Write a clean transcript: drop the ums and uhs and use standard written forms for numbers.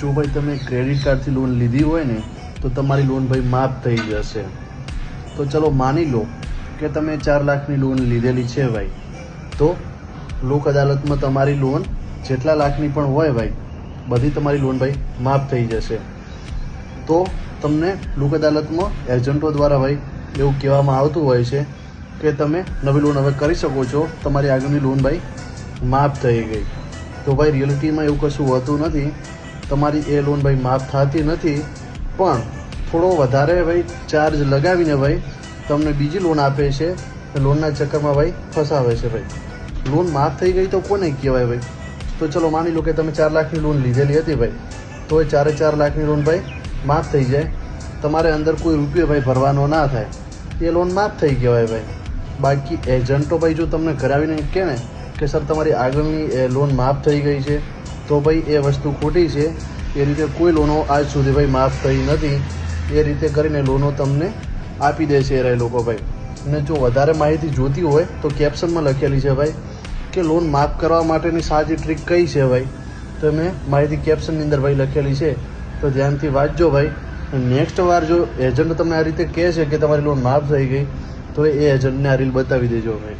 જો ભાઈ તમે ક્રેડિટ કાર્ડથી લોન લીધી હોય ને તો તમારી લોન ભાઈ માફ થઈ જશે. તો ચલો માની લો કે તમે 4 લાખની લોન લીધેલી છે ભાઈ, તો લોક અદાલતમાં તમારી લોન જેટલા લાખની પણ હોય ભાઈ, બધી તમારી લોન ભાઈ માફ થઈ જશે. તો તમને લોક અદાલતમાં એજન્ટો દ્વારા ભાઈ એવું કહેવામાં આવતું હોય છે કે તમે નવી લોન હવે કરી શકો છો, તમારી આગળની લોન ભાઈ માફ થઈ ગઈ. તો ભાઈ રિયલિટીમાં એવું કશું હોતું નથી. તમારી એ લોન ભાઈ માફ થતી નથી, પણ થોડો વધારે ભાઈ ચાર્જ લગાવીને ભાઈ તમને બીજી લોન આપે છે. લોનના ચક્કરમાં ભાઈ ફસાવે છે ભાઈ. લોન માફ થઈ ગઈ તો કોને કહેવાય ભાઈ? તો ચલો માની લો કે તમે 4 લાખની લોન લીધેલી હતી ભાઈ, તો એ 4 લાખની લોન ભાઈ માફ થઈ જાય, તમારે અંદર કોઈ રૂપિયો ભાઈ ભરવાનો ના થાય, એ લોન માફ થઈ કહેવાય ભાઈ. બાકી એજન્ટો ભાઈ જો તમને કરાવીને કહે ને કે સર તમારી આગળની લોન માફ થઈ ગઈ છે, તો ભાઈ એ વસ્તુ ખોટી છે. એ રીતે કોઈ લોનો આજ સુધી ભાઈ માફ થઈ નથી. એ રીતે કરીને લોનો તમને આપી દે છે એ લોકો ભાઈ. અને જો વધારે માહિતી જોતી હોય તો કેપ્શનમાં લખેલી છે ભાઈ કે લોન માફ કરવા માટેની સાચી ટ્રીક કઈ છે ભાઈ, તો મેં માહિતી કેપ્શનની અંદર ભાઈ લખેલી છે, તો ધ્યાનથી વાંચજો ભાઈ. નેક્સ્ટ વાર જો એજન્ટ તમને આ રીતે કહે છે કે તમારી લોન માફ થઈ ગઈ, તો એ એજન્ટને આ રીલ બતાવી દેજો ભાઈ.